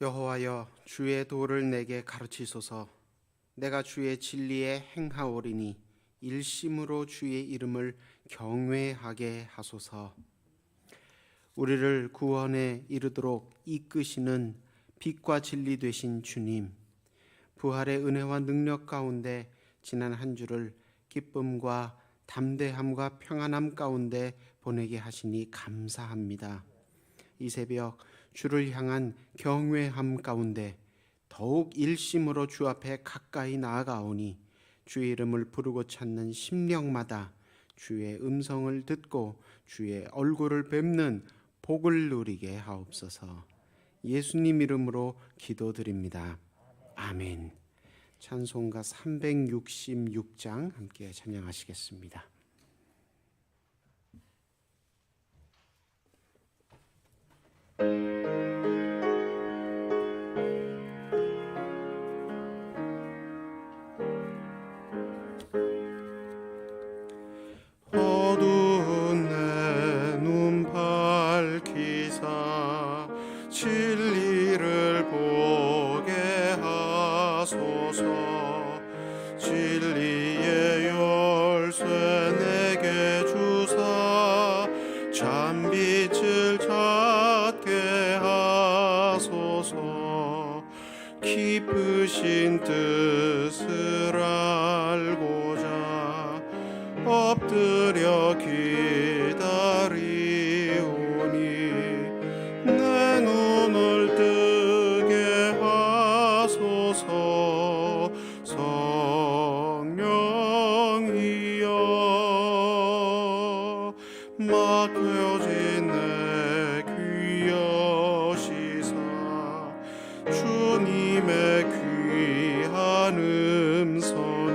여호와여, 주의 도를 내게 가르치소서. 내가 주의 진리에 행하오리니 일심으로 주의 이름을 경외하게 하소서. 우리를 구원에 이르도록 이끄시는 빛과 진리 되신 주님, 부활의 은혜와 능력 가운데 지난 한 주를 기쁨과 담대함과 평안함 가운데 보내게 하시니 감사합니다. 이 새벽 주를 향한 경외함 가운데 더욱 일심으로 주 앞에 가까이 나아가오니 주의 이름을 부르고 찾는 심령마다 주의 음성을 듣고 주의 얼굴을 뵙는 복을 누리게 하옵소서. 예수님 이름으로 기도드립니다. 아멘. 찬송가 366장 함께 찬양하시겠습니다. 어두운 내 눈 밝히사 진리를 보게 하소서. 진리의 열쇠 내게 주사 참빛을 찾게 하소서. 깊으신 뜻을 알고자 엎드려 기다리오니 내 눈을 뜨게 하소서. 성령이여 막혀진 내 귀 여시사 주님의 귀한 음성을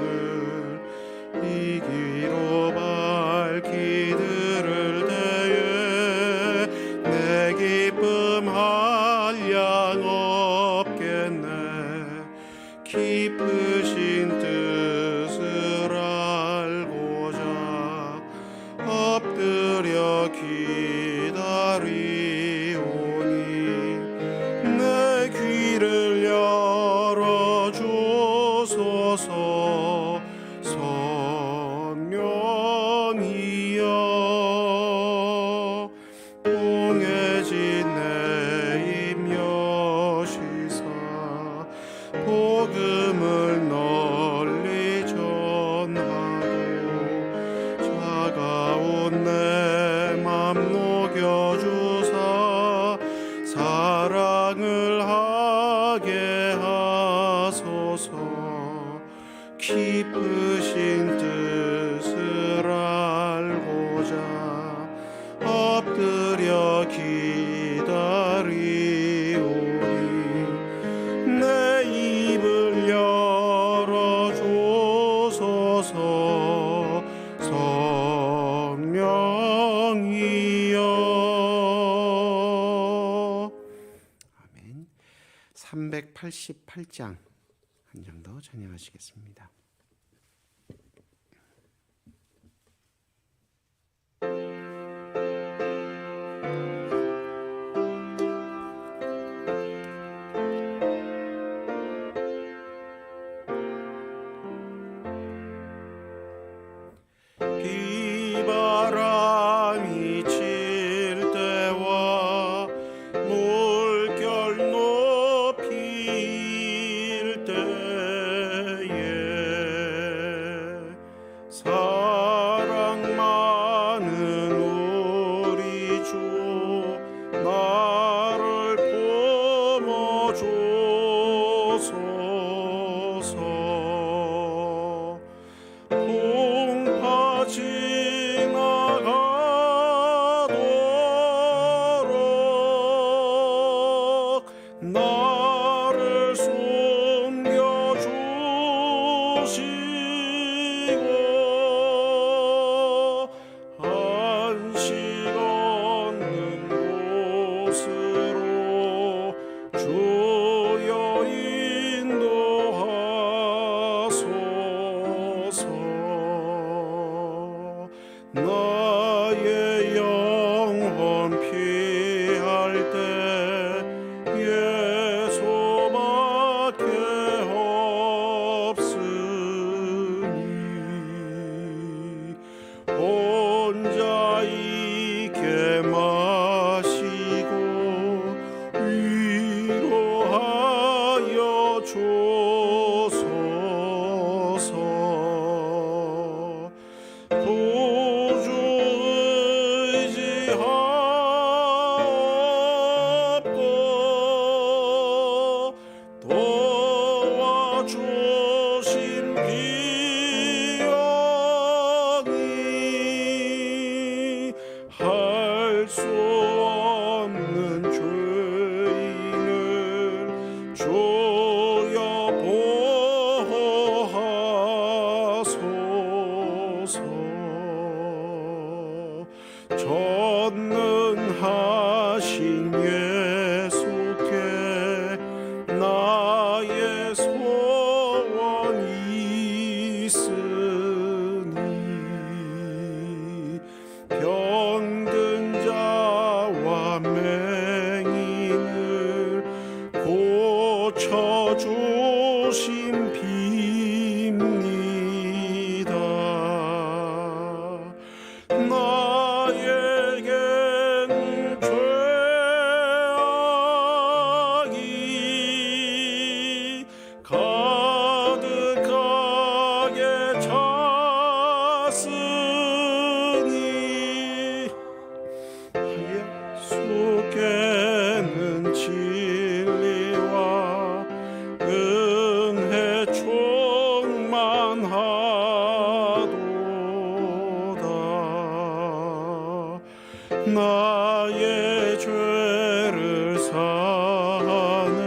이 귀로 밝히 들을 때에 내 기쁨 한량 없겠네. 깊으신 뜻을 알고자 엎드려 기다리오니 내 귀를 열어주소서. 성령이여 봉해진 내 입 여시사 복음을 널리 전하고 차가운 내 맘 녹여주사 사랑을 하게 하소서. 깊으신 뜻을 알고자 엎드려 기다리오니 내 입을 열어주소서. 성령이여. 아멘. 388장 한 장 더 찬양하시겠습니다. 비바람이 칠 때와 물결 높일 때에 사랑 많은 우리 주 나를 품어주소서. 풍파 지나가도록 나를 숨겨주시고 안식 얻는 곳으로 주여 인도하소서. 나의 영혼 피할 때 예수 예수께는 진리와 은혜 충만하도다. 나의 죄를 사하는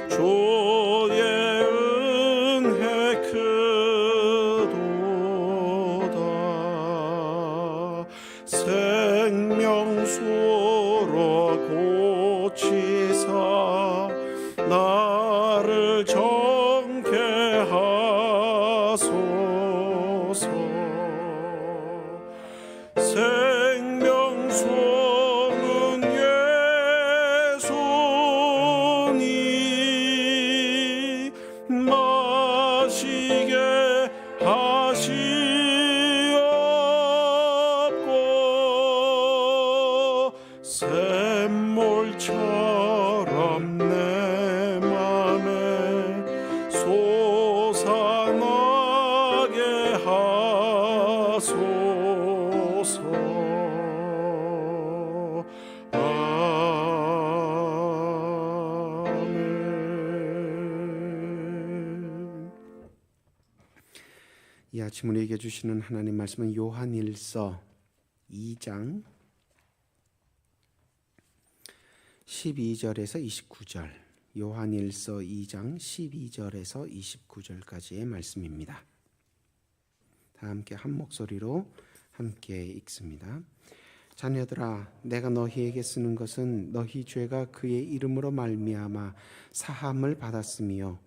주의 은혜 크도다. 생명수로 고치사 나를 정케 하소서. 생명수는 예수니 마시게 하시옵고 샘물처럼 내 맘에 솟아나게 하소서. 아멘. 이 아침 우리에게 주시는 하나님 말씀은 요한일서 2장 12절에서 29절, 요한일서 2장 12절에서 29절까지의 말씀입니다. 다 함께 한 목소리로 함께 읽습니다. 자녀들아, 내가 너희에게 쓰는 것은 너희 죄가 그의 이름으로 말미암아 사함을 받았으며,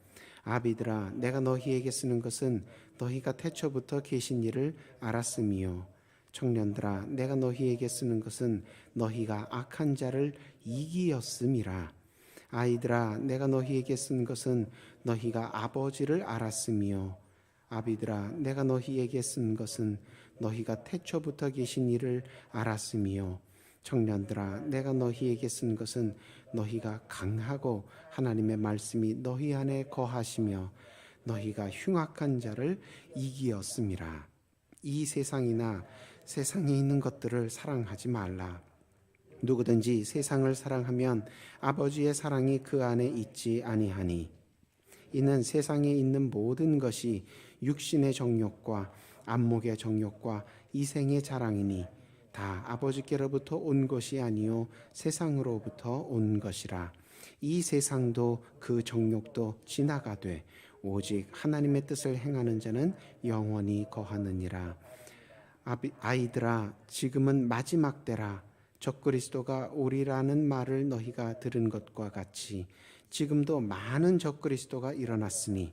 아비들아, 내가 너희에게 쓰는 것은 너희가 태초부터 계신 일을 알았으며, 청년들아, 내가 너희에게 쓰는 것은 너희가 악한 자를 이기었음이라. 아이들아, 내가 너희에게 쓴 것은 너희가 아버지를 알았으며, 아비들아, 내가 너희에게 쓴 것은 너희가 태초부터 계신 이를 알았으며, 청년들아, 내가 너희에게 쓴 것은 너희가 강하고 하나님의 말씀이 너희 안에 거하시며 너희가 흉악한 자를 이기었음이라. 이 세상이나 세상에 있는 것들을 사랑하지 말라. 누구든지 세상을 사랑하면 아버지의 사랑이 그 안에 있지 아니하니, 이는 세상에 있는 모든 것이 육신의 정욕과 안목의 정욕과 이생의 자랑이니 다 아버지께로부터 온 것이 아니요 세상으로부터 온 것이라. 이 세상도 그 정욕도 지나가되 오직 하나님의 뜻을 행하는 자는 영원히 거하느니라. 아이들아, 지금은 마지막 때라. 적그리스도가 오리라는 말을 너희가 들은 것과 같이 지금도 많은 적그리스도가 일어났으니,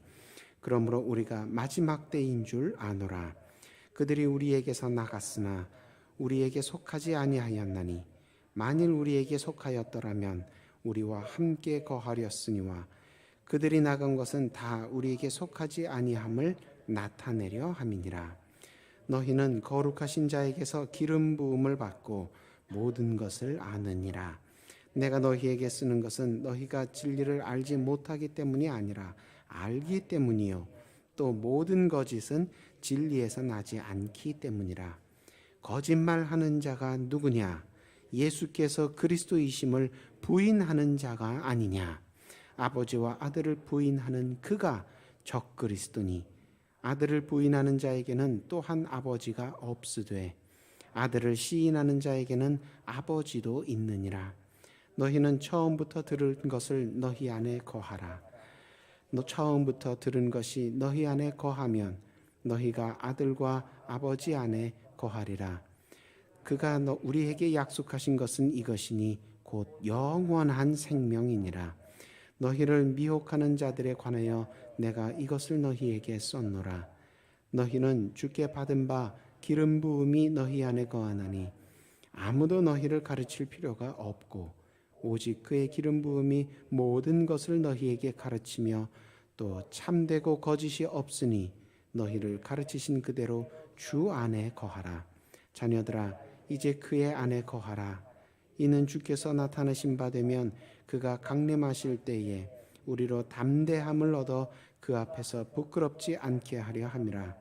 그러므로 우리가 마지막 때인 줄 아노라. 그들이 우리에게서 나갔으나 우리에게 속하지 아니하였나니, 만일 우리에게 속하였더라면 우리와 함께 거하렸으니와, 그들이 나간 것은 다 우리에게 속하지 아니함을 나타내려 함이니라. 너희는 거룩하신 자에게서 기름 부음을 받고 모든 것을 아느니라. 내가 너희에게 쓰는 것은 너희가 진리를 알지 못하기 때문이 아니라 알기 때문이요, 또 모든 거짓은 진리에서 나지 않기 때문이라. 거짓말하는 자가 누구냐? 예수께서 그리스도이심을 부인하는 자가 아니냐? 아버지와 아들을 부인하는 그가 적그리스도니, 아들을 부인하는 자에게는 또한 아버지가 없으되 아들을 시인하는 자에게는 아버지도 있느니라. 너희는 처음부터 들은 것을 너희 안에 거하라. 너 처음부터 들은 것이 너희 안에 거하면 너희가 아들과 아버지 안에 거하리라. 그가 우리에게 약속하신 것은 이것이니 곧 영원한 생명이니라. 너희를 미혹하는 자들에 관하여 내가 이것을 너희에게 썼노라. 너희는 주께 받은 바 기름 부음이 너희 안에 거하나니 아무도 너희를 가르칠 필요가 없고 오직 그의 기름 부음이 모든 것을 너희에게 가르치며 또 참되고 거짓이 없으니 너희를 가르치신 그대로 주 안에 거하라. 자녀들아, 이제 그의 안에 거하라. 이는 주께서 나타나신 바 되면 그가 강림하실 때에 우리로 담대함을 얻어 그 앞에서 부끄럽지 않게 하려 함이라.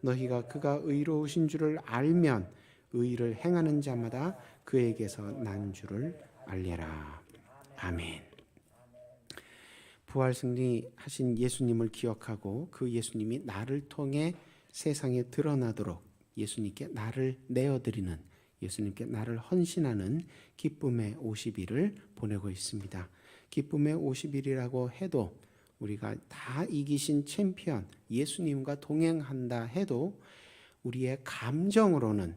너희가 그가 의로우신 줄을 알면 의를 행하는 자마다 그에게서 난 줄을 알리라. 아멘. 부활 승리하신 예수님을 기억하고 그 예수님이 나를 통해 세상에 드러나도록 예수님께 나를 내어드리는, 예수님께 나를 헌신하는 기쁨의 50일을 보내고 있습니다. 기쁨의 50일이라고 해도 우리가 다 이기신 챔피언 예수님과 동행한다 해도 우리의 감정으로는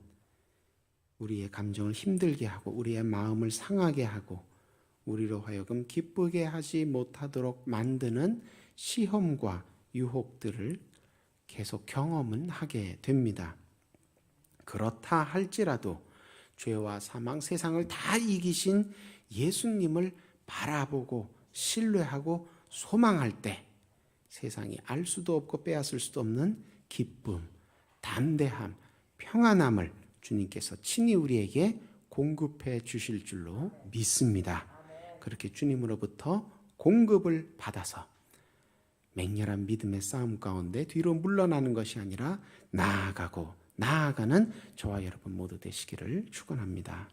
우리의 감정을 힘들게 하고 우리의 마음을 상하게 하고 우리로 하여금 기쁘게 하지 못하도록 만드는 시험과 유혹들을 계속 경험은 하게 됩니다. 그렇다 할지라도 죄와 사망, 세상을 다 이기신 예수님을 바라보고 신뢰하고 소망할 때 세상이 알 수도 없고 빼앗을 수도 없는 기쁨, 담대함, 평안함을 주님께서 친히 우리에게 공급해 주실 줄로 믿습니다. 그렇게 주님으로부터 공급을 받아서 맹렬한 믿음의 싸움 가운데 뒤로 물러나는 것이 아니라 나아가는 저와 여러분 모두 되시기를 축원합니다.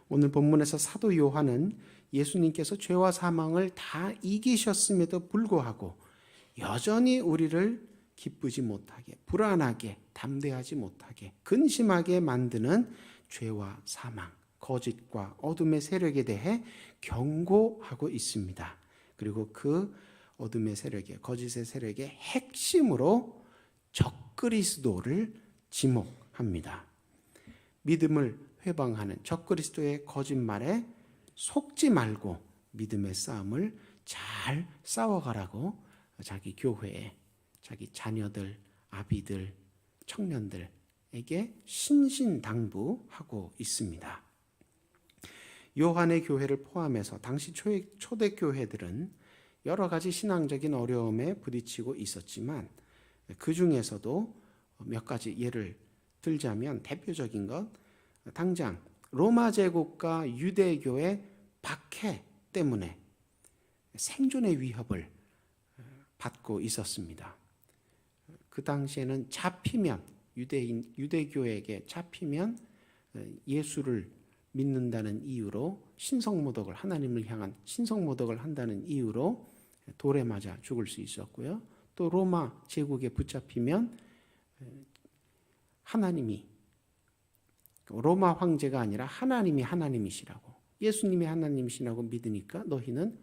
오늘 본문에서 사도 요한은 예수님께서 죄와 사망을 다 이기셨음에도 불구하고 여전히 우리를 기쁘지 못하게, 불안하게, 담대하지 못하게, 근심하게 만드는 죄와 사망, 거짓과 어둠의 세력에 대해 경고하고 있습니다. 그리고 그 어둠의 세력의, 거짓의 세력의 핵심으로 적그리스도를 지목합니다. 믿음을 회방하는 적그리스도의 거짓말에 속지 말고 믿음의 싸움을 잘 싸워가라고 자기 교회에, 자기 자녀들, 아비들, 청년들에게 신신당부하고 있습니다. 요한의 교회를 포함해서 당시 초대교회들은 여러 가지 신앙적인 어려움에 부딪히고 있었지만 그 중에서도 몇 가지 예를 들자면 대표적인 것, 당장 로마 제국과 유대교의 박해 때문에 생존의 위협을 받고 있었습니다. 그 당시에는 잡히면 유대교에게 잡히면 예수를 믿는다는 이유로 신성모독을, 하나님을 향한 신성모독을 한다는 이유로 돌에 맞아 죽을 수 있었고요. 또 로마 제국에 붙잡히면 하나님이, 로마 황제가 아니라 하나님이 하나님이시라고, 예수님이 하나님이시라고 믿으니까 너희는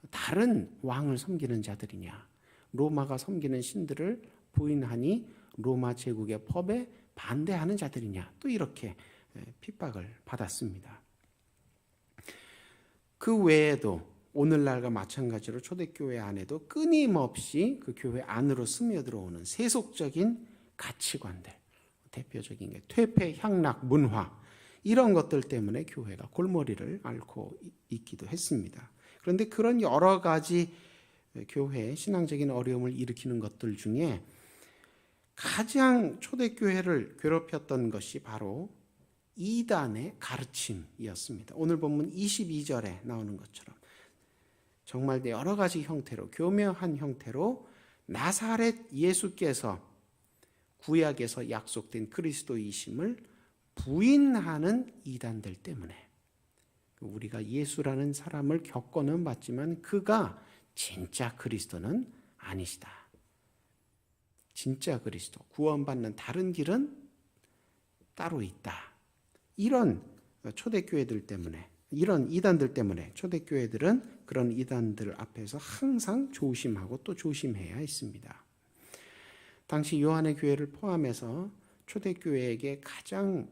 다른 왕을 섬기는 자들이냐, 로마가 섬기는 신들을 부인하니 로마 제국의 법에 반대하는 자들이냐, 또 이렇게 핍박을 받았습니다. 그 외에도 오늘날과 마찬가지로 초대교회 안에도 끊임없이 그 교회 안으로 스며들어오는 세속적인 가치관들, 대표적인 게 퇴폐, 향락, 문화, 이런 것들 때문에 교회가 골머리를 앓고 있기도 했습니다. 그런데 그런 여러 가지 교회의 신앙적인 어려움을 일으키는 것들 중에 가장 초대교회를 괴롭혔던 것이 바로 이단의 가르침이었습니다. 오늘 본문 22절에 나오는 것처럼 정말 여러 가지 형태로, 교묘한 형태로 나사렛 예수께서 구약에서 약속된 그리스도이심을 부인하는 이단들 때문에 우리가 예수라는 사람을 겪어는 봤지만 그가 진짜 그리스도는 아니시다. 진짜 그리스도, 구원받는 다른 길은 따로 있다. 이런 초대교회들 때문에, 이런 이단들 때문에 초대교회들은 그런 이단들 앞에서 항상 조심하고 또 조심해야 했습니다. 당시 요한의 교회를 포함해서 초대교회에게 가장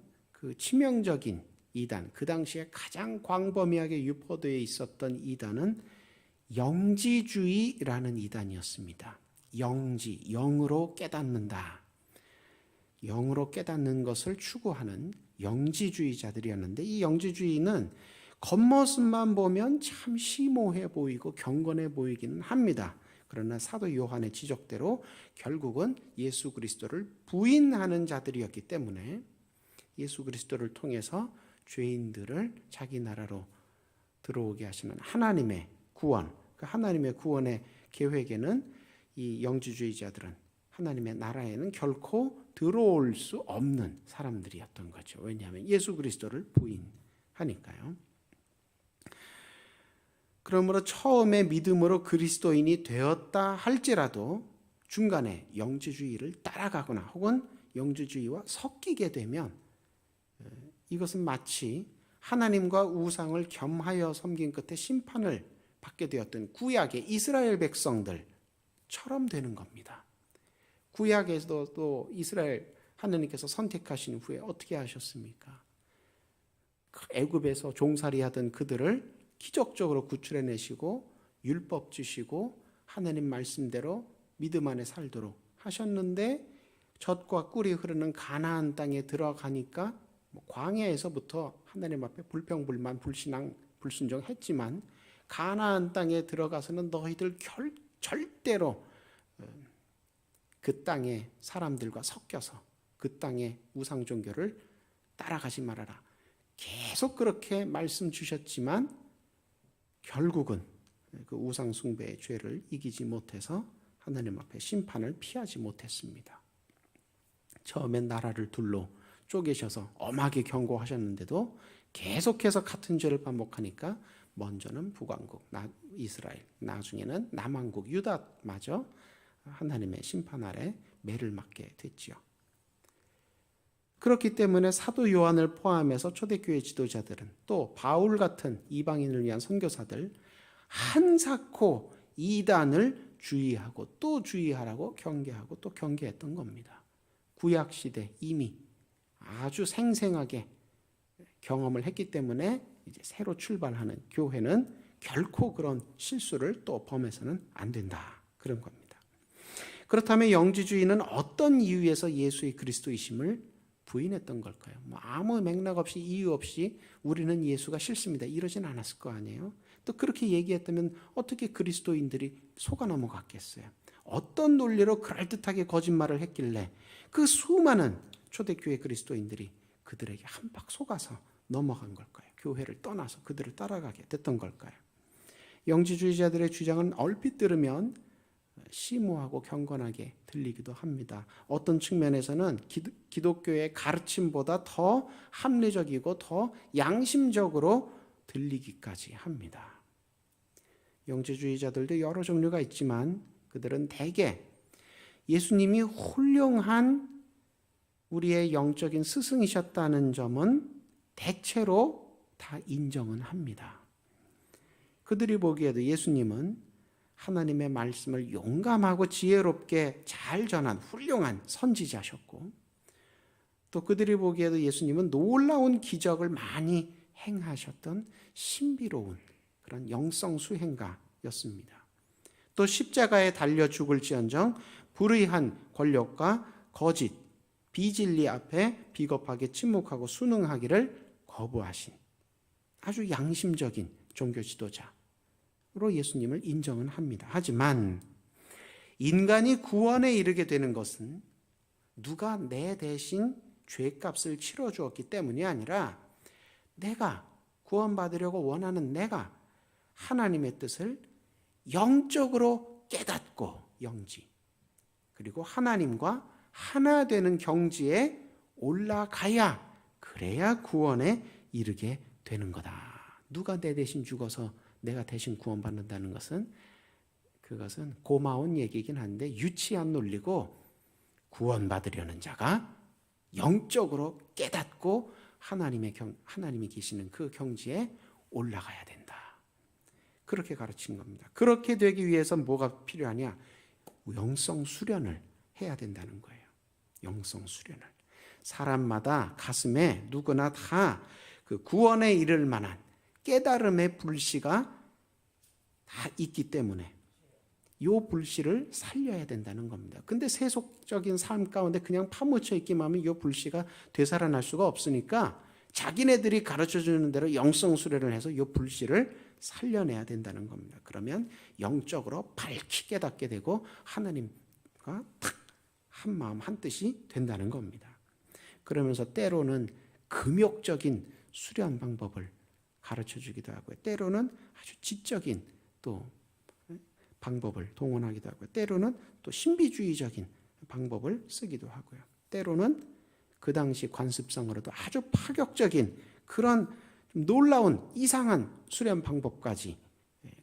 치명적인 이단, 그 당시에 가장 광범위하게 유포되어 있었던 이단은 영지주의라는 이단이었습니다. 영지, 영으로 깨닫는다. 영으로 깨닫는 것을 추구하는 영지주의자들이었는데, 이 영지주의는 겉모습만 보면 참 심오해 보이고 경건해 보이기는 합니다. 그러나 사도 요한의 지적대로 결국은 예수 그리스도를 부인하는 자들이었기 때문에 예수 그리스도를 통해서 죄인들을 자기 나라로 들어오게 하시는 하나님의 구원, 그 하나님의 구원의 계획에는 이 영지주의자들은 하나님의 나라에는 결코 들어올 수 없는 사람들이었던 거죠. 왜냐하면 예수 그리스도를 부인하니까요. 그러므로 처음에 믿음으로 그리스도인이 되었다 할지라도 중간에 영지주의를 따라가거나 혹은 영지주의와 섞이게 되면 이것은 마치 하나님과 우상을 겸하여 섬긴 끝에 심판을 받게 되었던 구약의 이스라엘 백성들처럼 되는 겁니다. 구약에서도 또 이스라엘 하나님께서 선택하신 후에 어떻게 하셨습니까? 애굽에서 종살이하던 그들을 기적적으로 구출해내시고 율법 주시고 하나님 말씀대로 믿음 안에 살도록 하셨는데 젖과 꿀이 흐르는 가나안 땅에 들어가니까 광야에서부터 하나님 앞에 불평불만 불신앙 불순종했지만 가나안 땅에 들어가서는 너희들 절대로 그 땅의 사람들과 섞여서 그 땅의 우상 종교를 따라가지 말아라. 계속 그렇게 말씀 주셨지만 결국은 그 우상 숭배의 죄를 이기지 못해서 하나님 앞에 심판을 피하지 못했습니다. 처음엔 나라를 둘로 쪼개셔서 엄하게 경고하셨는데도 계속해서 같은 죄를 반복하니까 먼저는 북왕국 이스라엘, 나중에는 남왕국 유다마저 하나님의 심판 아래 매를 맞게 됐지요. 그렇기 때문에 사도 요한을 포함해서 초대교회 지도자들은 또 바울 같은 이방인을 위한 선교사들 한사코 이단을 주의하고 또 주의하라고 경계하고 또 경계했던 겁니다. 구약시대 이미 아주 생생하게 경험을 했기 때문에 이제 새로 출발하는 교회는 결코 그런 실수를 또 범해서는 안 된다. 그런 겁니다. 그렇다면 영지주의는 어떤 이유에서 예수의 그리스도이심을 부인했던 걸까요? 아무 맥락 없이 이유 없이 우리는 예수가 싫습니다. 이러진 않았을 거 아니에요. 또 그렇게 얘기했다면 어떻게 그리스도인들이 속아 넘어갔겠어요? 어떤 논리로 그럴듯하게 거짓말을 했길래 그 수많은 초대교회 그리스도인들이 그들에게 한박 속아서 넘어간 걸까요? 교회를 떠나서 그들을 따라가게 됐던 걸까요? 영지주의자들의 주장은 얼핏 들으면 심오하고 경건하게 들리기도 합니다. 어떤 측면에서는 기독교의 가르침보다 더 합리적이고 더 양심적으로 들리기까지 합니다. 영지주의자들도 여러 종류가 있지만 그들은 대개 예수님이 훌륭한 우리의 영적인 스승이셨다는 점은 대체로 다 인정은 합니다. 그들이 보기에도 예수님은 하나님의 말씀을 용감하고 지혜롭게 잘 전한 훌륭한 선지자셨고 또 그들이 보기에도 예수님은 놀라운 기적을 많이 행하셨던 신비로운 그런 영성 수행가였습니다. 또 십자가에 달려 죽을지언정 불의한 권력과 거짓, 비진리 앞에 비겁하게 침묵하고 순응하기를 거부하신 아주 양심적인 종교 지도자 로 예수님을 인정은 합니다. 하지만 인간이 구원에 이르게 되는 것은 누가 내 대신 죄값을 치러주었기 때문이 아니라 내가 구원받으려고 원하는 내가 하나님의 뜻을 영적으로 깨닫고 영지 그리고 하나님과 하나 되는 경지에 올라가야 그래야 구원에 이르게 되는 거다. 누가 내 대신 죽어서 내가 대신 구원받는다는 것은 그것은 고마운 얘기긴 한데 유치한 논리고 구원받으려는 자가 영적으로 깨닫고 하나님이 계시는 그 경지에 올라가야 된다. 그렇게 가르친 겁니다. 그렇게 되기 위해서 뭐가 필요하냐? 영성 수련을 해야 된다는 거예요. 영성 수련을. 사람마다 가슴에 누구나 다 그 구원에 이를 만한 깨달음의 불씨가 다 있기 때문에 이 불씨를 살려야 된다는 겁니다. 근데 세속적인 삶 가운데 그냥 파묻혀 있기만 하면 이 불씨가 되살아날 수가 없으니까 자기네들이 가르쳐주는 대로 영성 수련을 해서 이 불씨를 살려내야 된다는 겁니다. 그러면 영적으로 밝히 깨닫게 되고 하나님과 탁 한 마음 한 뜻이 된다는 겁니다. 그러면서 때로는 금욕적인 수련 방법을 가르쳐주기도 하고요. 때로는 아주 지적인 또 방법을 동원하기도 하고요. 때로는 또 신비주의적인 방법을 쓰기도 하고요. 때로는 그 당시 관습성으로도 아주 파격적인 그런 좀 놀라운 이상한 수련 방법까지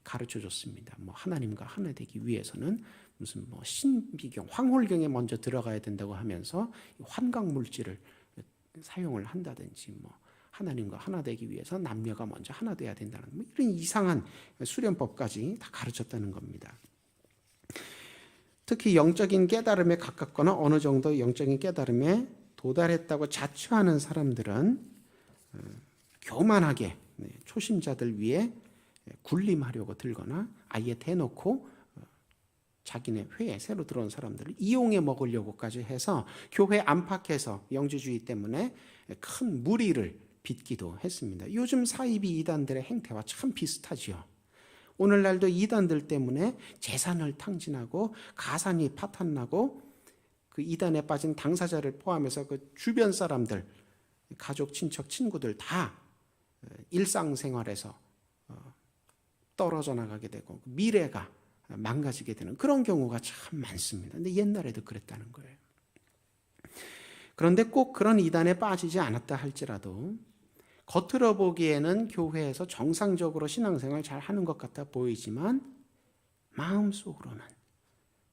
가르쳐 줬습니다. 뭐 하나님과 하나 되기 위해서는 무슨 뭐 신비경, 황홀경에 먼저 들어가야 된다고 하면서 환각 물질을 사용을 한다든지 뭐 하나님과 하나 되기 위해서 남녀가 먼저 하나 돼야 된다는 뭐 이런 이상한 수련법까지 다 가르쳤다는 겁니다. 특히 영적인 깨달음에 가깝거나 어느 정도 영적인 깨달음에 도달했다고 자처하는 사람들은 교만하게 초심자들 위해 군림하려고 들거나 아예 대놓고 자기네 회에 새로 들어온 사람들을 이용해 먹으려고까지 해서 교회 안팎에서 영지주의 때문에 큰 무리를 빚기도 했습니다. 요즘 사이비 이단들의 행태와 참 비슷하지요. 오늘날도 이단들 때문에 재산을 탕진하고 가산이 파탄나고 그 이단에 빠진 당사자를 포함해서 그 주변 사람들, 가족, 친척, 친구들 다 일상생활에서 떨어져 나가게 되고 미래가 망가지게 되는 그런 경우가 참 많습니다. 근데 옛날에도 그랬다는 거예요. 그런데 꼭 그런 이단에 빠지지 않았다 할지라도 겉으로 보기에는 교회에서 정상적으로 신앙생활 잘 하는 것 같아 보이지만 마음속으로는,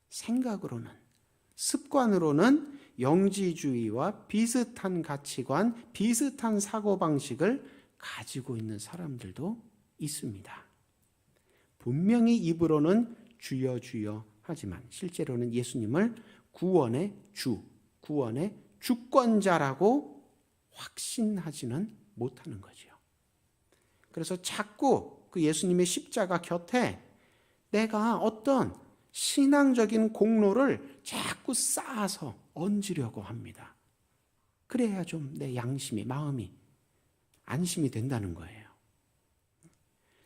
생각으로는, 습관으로는 영지주의와 비슷한 가치관, 비슷한 사고방식을 가지고 있는 사람들도 있습니다. 분명히 입으로는 주여 주여 하지만 실제로는 예수님을 구원의 주, 구원의 주권자라고 확신하지는 못하는 거죠. 그래서 자꾸 그 예수님의 십자가 곁에 내가 어떤 신앙적인 공로를 자꾸 쌓아서 얹으려고 합니다. 그래야 좀 내 양심이, 마음이 안심이 된다는 거예요.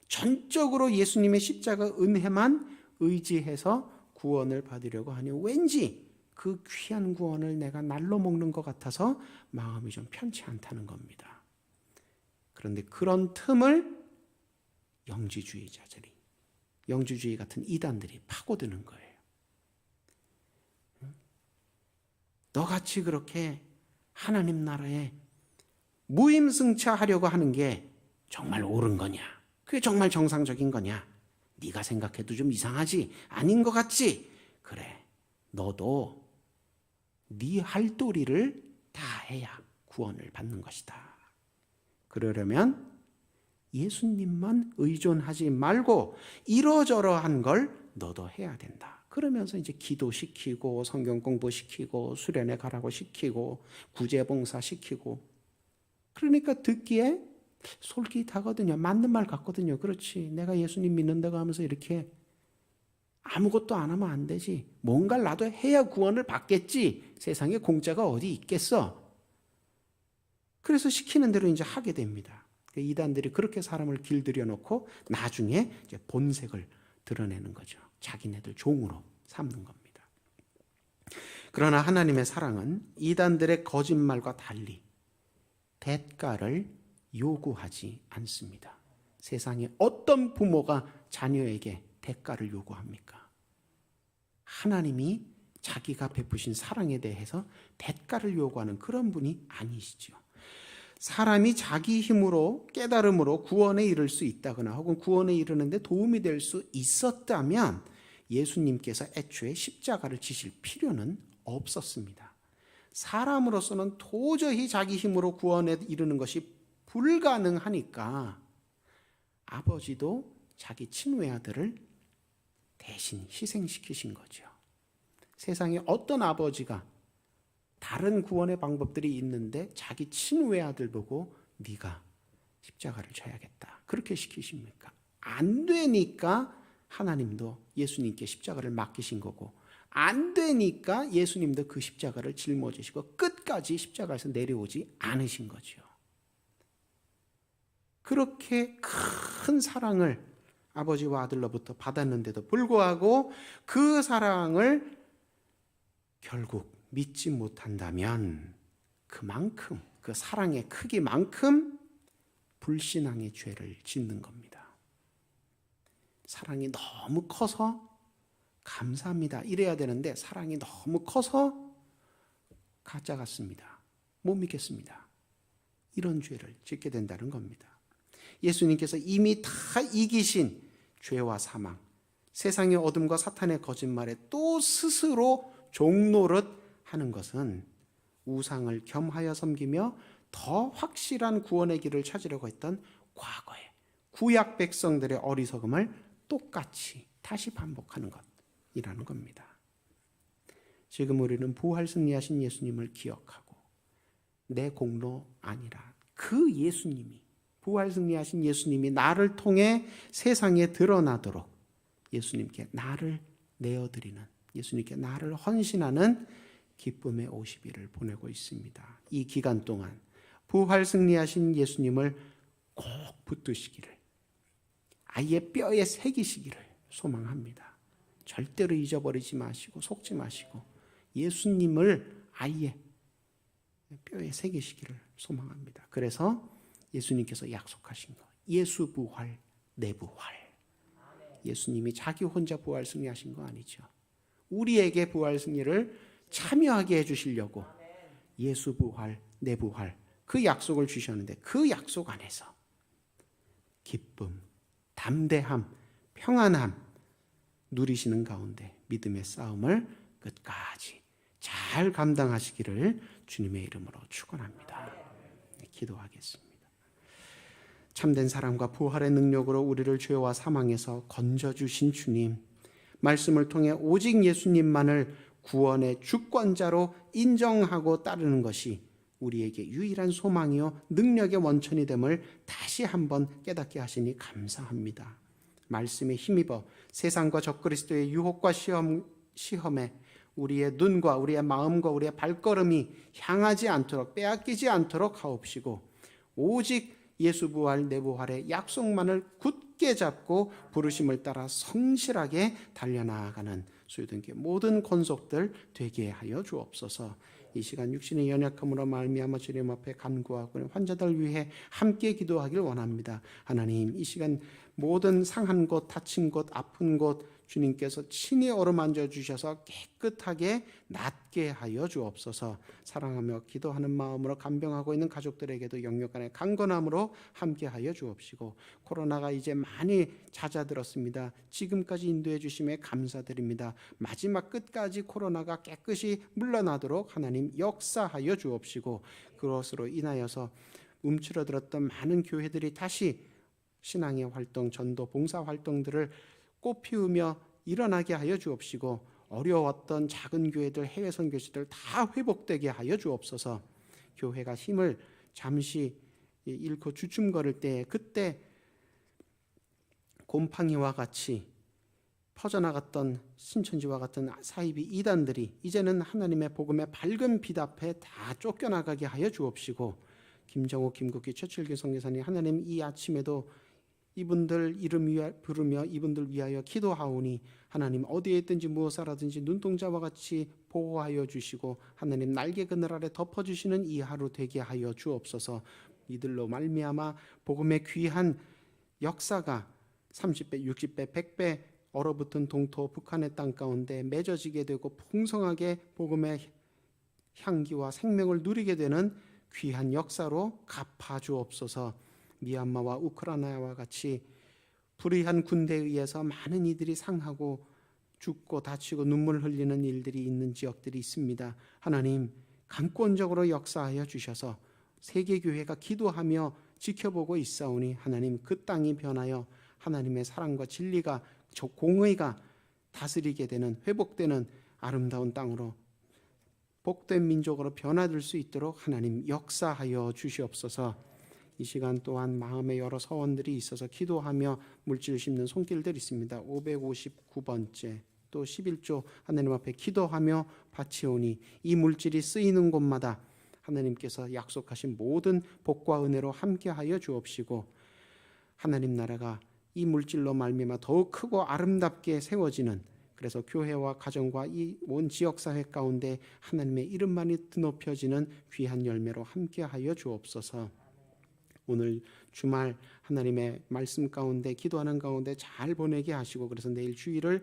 전적으로 예수님의 십자가 은혜만 의지해서 구원을 받으려고 하니 왠지 그 귀한 구원을 내가 날로 먹는 것 같아서 마음이 좀 편치 않다는 겁니다. 그런데 그런 틈을 영지주의자들이, 영지주의 같은 이단들이 파고드는 거예요. 너같이 그렇게 하나님 나라에 무임승차하려고 하는 게 정말 옳은 거냐? 그게 정말 정상적인 거냐? 네가 생각해도 좀 이상하지? 아닌 것 같지? 그래, 너도 네 할 도리를 다 해야 구원을 받는 것이다. 그러려면 예수님만 의존하지 말고 이러저러한 걸 너도 해야 된다. 그러면서 이제 기도시키고 성경 공부시키고 수련회 가라고 시키고 구제봉사 시키고, 그러니까 듣기에 솔깃하거든요. 맞는 말 같거든요. 그렇지, 내가 예수님 믿는다고 하면서 이렇게 아무것도 안 하면 안 되지. 뭔가를 나도 해야 구원을 받겠지. 세상에 공짜가 어디 있겠어. 그래서 시키는 대로 이제 하게 됩니다. 이단들이 그렇게 사람을 길들여 놓고 나중에 이제 본색을 드러내는 거죠. 자기네들 종으로 삼는 겁니다. 그러나 하나님의 사랑은 이단들의 거짓말과 달리 대가를 요구하지 않습니다. 세상에 어떤 부모가 자녀에게 대가를 요구합니까? 하나님이 자기가 베푸신 사랑에 대해서 대가를 요구하는 그런 분이 아니시죠. 사람이 자기 힘으로 깨달음으로 구원에 이를 수 있다거나 혹은 구원에 이르는데 도움이 될 수 있었다면 예수님께서 애초에 십자가를 지실 필요는 없었습니다. 사람으로서는 도저히 자기 힘으로 구원에 이르는 것이 불가능하니까 아버지도 자기 친외아들을 대신 희생시키신 거죠. 세상에 어떤 아버지가 다른 구원의 방법들이 있는데 자기 친외아들 보고 네가 십자가를 져야겠다 그렇게 시키십니까? 안 되니까 하나님도 예수님께 십자가를 맡기신 거고, 안 되니까 예수님도 그 십자가를 짊어지시고 끝까지 십자가에서 내려오지 않으신 거죠. 그렇게 큰 사랑을 아버지와 아들로부터 받았는데도 불구하고 그 사랑을 결국 믿지 못한다면 그만큼, 그 사랑의 크기만큼 불신앙의 죄를 짓는 겁니다. 사랑이 너무 커서 감사합니다. 이래야 되는데 사랑이 너무 커서 가짜 같습니다. 못 믿겠습니다. 이런 죄를 짓게 된다는 겁니다. 예수님께서 이미 다 이기신 죄와 사망, 세상의 어둠과 사탄의 거짓말에 또 스스로 종노릇 하는 것은 우상을 겸하여 섬기며 더 확실한 구원의 길을 찾으려고 했던 과거의 구약 백성들의 어리석음을 똑같이 다시 반복하는 것이라는 겁니다. 지금 우리는 부활 승리하신 예수님을 기억하고 내 공로 아니라 그 예수님이, 부활 승리하신 예수님이 나를 통해 세상에 드러나도록 예수님께 나를 내어드리는, 예수님께 나를 헌신하는 기쁨의 50일을 보내고 있습니다. 이 기간 동안 부활 승리하신 예수님을 꼭 붙드시기를, 아예 뼈에 새기시기를 소망합니다. 절대로 잊어버리지 마시고 속지 마시고 예수님을 아예 뼈에 새기시기를 소망합니다. 그래서 예수님께서 약속하신 것, 예수 부활, 내 부활. 예수님이 자기 혼자 부활 승리하신 거 아니죠. 우리에게 부활 승리를 참여하게 해주시려고 예수 부활, 내 부활, 그 약속을 주셨는데 그 약속 안에서 기쁨, 담대함, 평안함 누리시는 가운데 믿음의 싸움을 끝까지 잘 감당하시기를 주님의 이름으로 축원합니다. 기도하겠습니다. 참된 사랑과 부활의 능력으로 우리를 죄와 사망에서 건져주신 주님, 말씀을 통해 오직 예수님만을 구원의 주권자로 인정하고 따르는 것이 우리에게 유일한 소망이요 능력의 원천이 됨을 다시 한번 깨닫게 하시니 감사합니다. 말씀에 힘입어 세상과 적그리스도의 유혹과 시험에 우리의 눈과 우리의 마음과 우리의 발걸음이 향하지 않도록, 빼앗기지 않도록 하옵시고 오직 예수 부활, 내 부활의 약속만을 굳게 잡고 부르심을 따라 성실하게 달려나가는 소유등기 모든 권속들 되게 하여 주옵소서. 이 시간 육신의 연약함으로 말미암아 주님 앞에 간구하고 환자들 위해 함께 기도하길 원합니다. 하나님, 이 시간 모든 상한 곳, 다친 곳, 아픈 곳 주님께서 친히 어루만져 주셔서 깨끗하게 낫게 하여 주옵소서. 사랑하며 기도하는 마음으로 간병하고 있는 가족들에게도 영육간의 강건함으로 함께 하여 주옵시고 코로나가 이제 많이 잦아들었습니다. 지금까지 인도해 주심에 감사드립니다. 마지막 끝까지 코로나가 깨끗이 물러나도록 하나님 역사하여 주옵시고 그것으로 인하여서 움츠러들었던 많은 교회들이 다시 신앙의 활동, 전도, 봉사 활동들을 꽃피우며 일어나게 하여 주옵시고 어려웠던 작은 교회들, 해외 선교지들 다 회복되게 하여 주옵소서. 교회가 힘을 잠시 잃고 주춤거릴 때 그때 곰팡이와 같이 퍼져나갔던 신천지와 같은 사이비 이단들이 이제는 하나님의 복음의 밝은 빛 앞에 다 쫓겨나가게 하여 주옵시고 김정호, 김국기, 최철규 선교사님 하나님 이 아침에도 이분들 이름 부르며 이분들 위하여 기도하오니 하나님 어디에 있든지 무엇을 하든지 눈동자와 같이 보호하여 주시고 하나님 날개 그늘 아래 덮어주시는 이 하루 되게 하여 주옵소서. 이들로 말미암아 복음의 귀한 역사가 30배, 60배, 100배 얼어붙은 동토 북한의 땅 가운데 맺어지게 되고 풍성하게 복음의 향기와 생명을 누리게 되는 귀한 역사로 갚아 주옵소서. 미얀마와 우크라이나와 같이 불의한 군대에 의해서 많은 이들이 상하고 죽고 다치고 눈물 흘리는 일들이 있는 지역들이 있습니다. 하나님 강권적으로 역사하여 주셔서 세계교회가 기도하며 지켜보고 있사오니 하나님 그 땅이 변하여 하나님의 사랑과 진리가 공의가 다스리게 되는 회복되는 아름다운 땅으로 복된 민족으로 변화될 수 있도록 하나님 역사하여 주시옵소서. 이 시간 또한 마음의 여러 서원들이 있어서 기도하며 물질 심는 손길들이 있습니다. 559번째 또 11조 하나님 앞에 기도하며 바치오니 이 물질이 쓰이는 곳마다 하나님께서 약속하신 모든 복과 은혜로 함께하여 주옵시고 하나님 나라가 이 물질로 말미암아 더욱 크고 아름답게 세워지는 그래서 교회와 가정과 이 온 지역사회 가운데 하나님의 이름만이 드높여지는 귀한 열매로 함께하여 주옵소서. 오늘 주말 하나님의 말씀 가운데 기도하는 가운데 잘 보내게 하시고 그래서 내일 주일을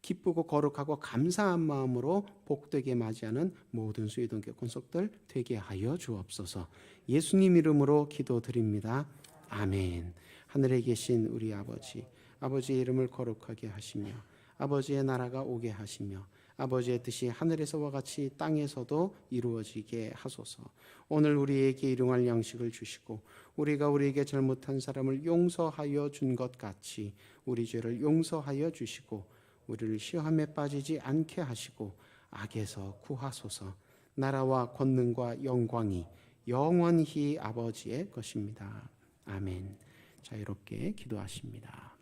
기쁘고 거룩하고 감사한 마음으로 복되게 맞이하는 모든 수의동교 권속들 되게 하여 주옵소서. 예수님 이름으로 기도드립니다. 아멘. 하늘에 계신 우리 아버지, 아버지의 이름을 거룩하게 하시며 아버지의 나라가 오게 하시며 아버지의 뜻이 하늘에서와 같이 땅에서도 이루어지게 하소서. 오늘 우리에게 일용할 양식을 주시고 우리가 우리에게 잘못한 사람을 용서하여 준 것 같이 우리 죄를 용서하여 주시고 우리를 시험에 빠지지 않게 하시고 악에서 구하소서. 나라와 권능과 영광이 영원히 아버지의 것입니다. 아멘. 자유롭게 기도하십니다.